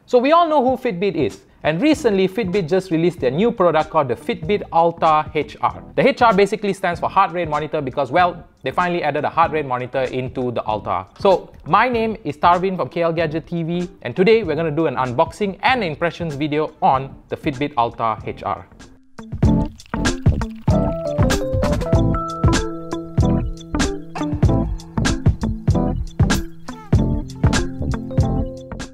So we all know who Fitbit is. And recently, Fitbit just released their new product called the Fitbit Alta HR. The HR basically stands for heart rate monitor because, well, they finally added a heart rate monitor into the Alta. So my name is Tarvin from KLGadgetTV, and today we're going to do an unboxing and impressions video on the Fitbit Alta HR.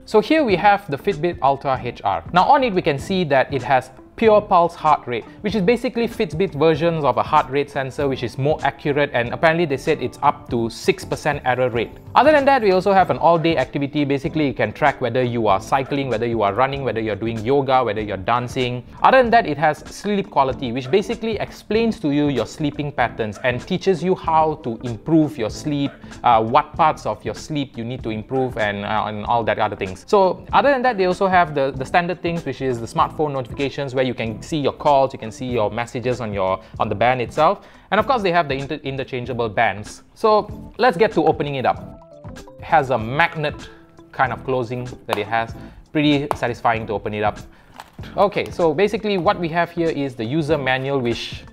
So here we have the Fitbit Alta HR. Now on it we can see that it has pure pulse heart rate, which is basically Fitbit versions of a heart rate sensor which is more accurate, and apparently they said it's up to 6% error rate. Other than that, we also have an all-day activity. Basically you can track whether you are cycling, whether you are running, whether you're doing yoga, whether you're dancing. Other than that, it has sleep quality, which basically explains to you your sleeping patterns and teaches you how to improve your sleep, what parts of your sleep you need to improve, and all that other things. So other than that, they also have the standard things, which is the smartphone notifications, where you can see your calls, you can see your messages on the band itself, and of course they have the interchangeable bands. So let's get to opening it up. It has a magnet kind of closing that it has. Pretty satisfying to open it up. Okay, so basically what we have here is the user manual, which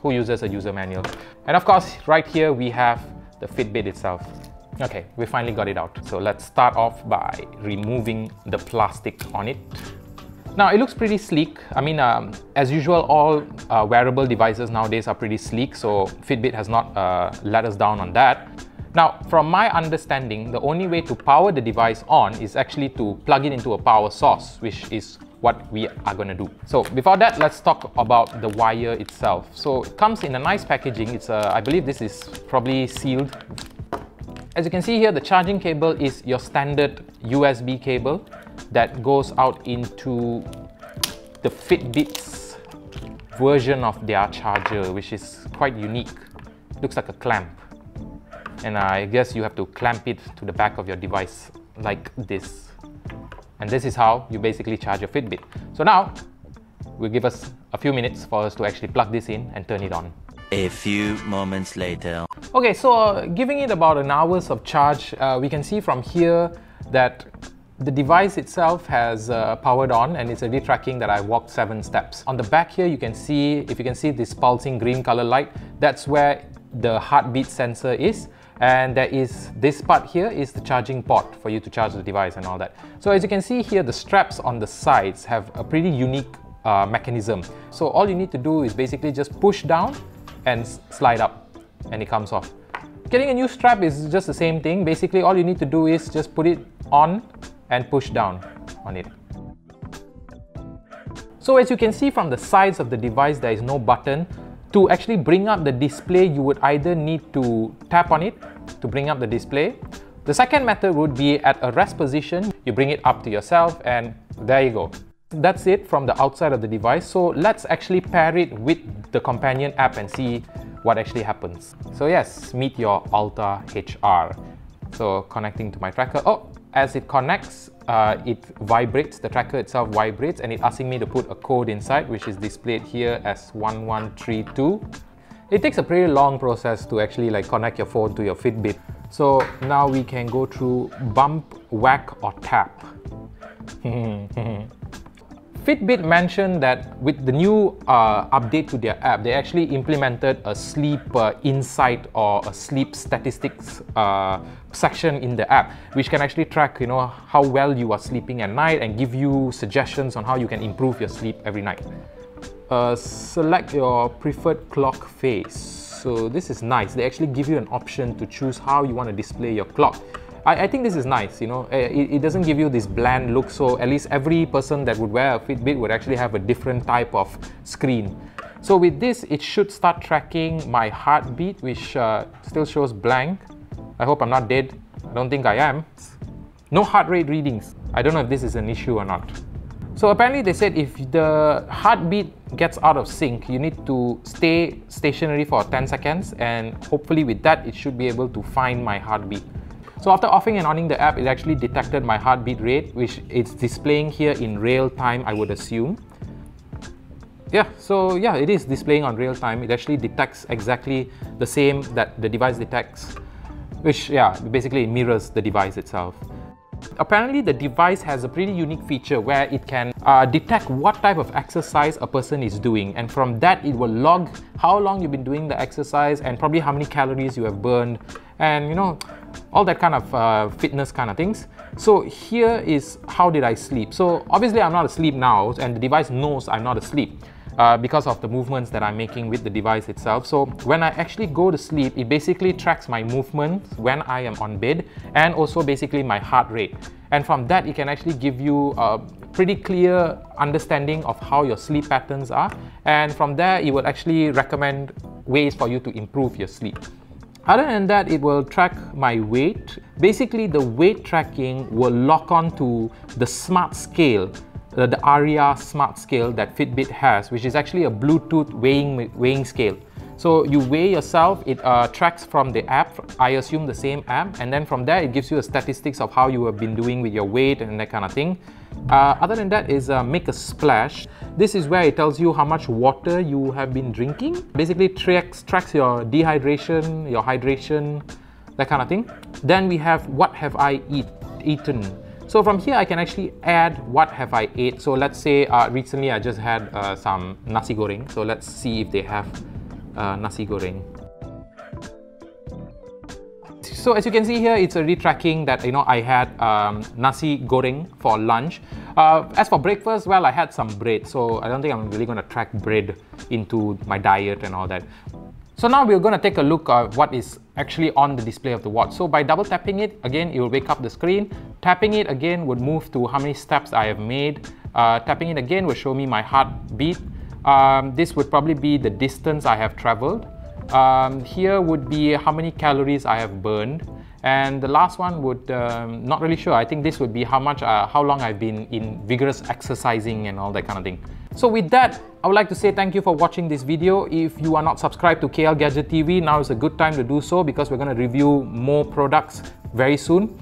who uses a user manual? And of course right here we have the Fitbit itself. Okay, we finally got it out. So let's start off by removing the plastic on it. Now it looks pretty sleek. I mean, as usual, all wearable devices nowadays are pretty sleek, so Fitbit has not let us down on that. Now, from my understanding, the only way to power the device on is actually to plug it into a power source, which is what we are going to do. So before that, let's talk about the wire itself. So it comes in a nice packaging. It's I believe this is probably sealed. As you can see here, the charging cable is your standard USB cable that goes out into the Fitbit's version of their charger, which is quite unique. Looks like a clamp. And I guess you have to clamp it to the back of your device like this. And this is how you basically charge your Fitbit. So now, we'll give us a few minutes for us to actually plug this in and turn it on. A few moments later. Okay, so giving it about an hour's of charge, we can see from here that the device itself has powered on, and it's already tracking that I walked 7 steps. On the back here, you can see, if you can see this pulsing green color light, that's where the heartbeat sensor is. And there is this part here is the charging port for you to charge the device and all that. So as you can see here, the straps on the sides have a pretty unique mechanism. So all you need to do is basically just push down and slide up, and it comes off. Getting a new strap is just the same thing. Basically all you need to do is just put it on and push down on it. So as you can see from the sides of the device, there is no button. To actually bring up the display, you would either need to tap on it to bring up the display. The second method would be at a rest position. You bring it up to yourself, and there you go. That's it from the outside of the device. So let's actually pair it with the companion app and see what actually happens. So yes, meet your Alta HR. So connecting to my tracker. Oh, as it connects, it vibrates, the tracker itself vibrates, and it's asking me to put a code inside, which is displayed here as 1132. It takes a pretty long process to actually connect your phone to your Fitbit. So now we can go through bump, whack or tap. Fitbit mentioned that with the new update to their app, they actually implemented a sleep insight or a sleep statistics section in the app, which can actually track, how well you are sleeping at night and give you suggestions on how you can improve your sleep every night. Select your preferred clock face. So this is nice. They actually give you an option to choose how you want to display your clock. I think this is nice, it doesn't give you this bland look, so at least every person that would wear a Fitbit would actually have a different type of screen. So with this, it should start tracking my heartbeat, which still shows blank. I hope I'm not dead. I don't think I am. No heart rate readings. I don't know if this is an issue or not. So apparently they said if the heartbeat gets out of sync, you need to stay stationary for 10 seconds, and hopefully with that, it should be able to find my heartbeat. So after offing and onning the app, it actually detected my heartbeat rate, which it's displaying here in real time, I would assume. Yeah, so yeah, it is displaying on real time. It actually detects exactly the same that the device detects, which, yeah, basically mirrors the device itself. Apparently, the device has a pretty unique feature where it can detect what type of exercise a person is doing, and from that it will log how long you've been doing the exercise and probably how many calories you have burned, and you know, all that kind of fitness kind of things. So here is how did I sleep. So obviously I'm not asleep now, and the device knows I'm not asleep because of the movements that I'm making with the device itself. So when I actually go to sleep, it basically tracks my movements when I am on bed, and also basically my heart rate. And from that, it can actually give you a pretty clear understanding of how your sleep patterns are. And from there, it will actually recommend ways for you to improve your sleep. Other than that, it will track my weight. Basically, the weight tracking will lock on to the smart scale, the ARIA smart scale that Fitbit has, which is actually a Bluetooth weighing scale. So you weigh yourself, it tracks from the app, I assume the same app, and then from there it gives you the statistics of how you have been doing with your weight and that kind of thing. Other than that is make a splash. This is where it tells you how much water you have been drinking. Basically tracks your dehydration, your hydration, that kind of thing. Then we have what have I eaten. So from here I can actually add what have I ate. So let's say recently I just had some nasi goreng. So let's see if they have nasi goreng. So as you can see here, it's already tracking that, you know, I had nasi goreng for lunch. As for breakfast, well, I had some bread, so I don't think I'm really going to track bread into my diet and all that. So now we're going to take a look at what is actually on the display of the watch. So by double tapping it, again, it will wake up the screen. Tapping it again would move to how many steps I have made. Tapping it again will show me my heartbeat. This would probably be the distance I have traveled. Here would be how many calories I have burned. And the last one would, not really sure, I think this would be how long I've been in vigorous exercising and all that kind of thing. So with that, I would like to say thank you for watching this video. If you are not subscribed to KLGadgetTV, now is a good time to do so, because we're going to review more products very soon.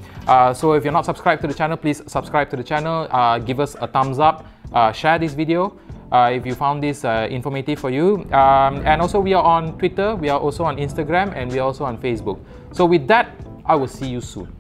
So if you're not subscribed to the channel, please subscribe to the channel, give us a thumbs up, share this video if you found this informative for you. And also we are on Twitter, we are also on Instagram, and we are also on Facebook. So with that, I will see you soon.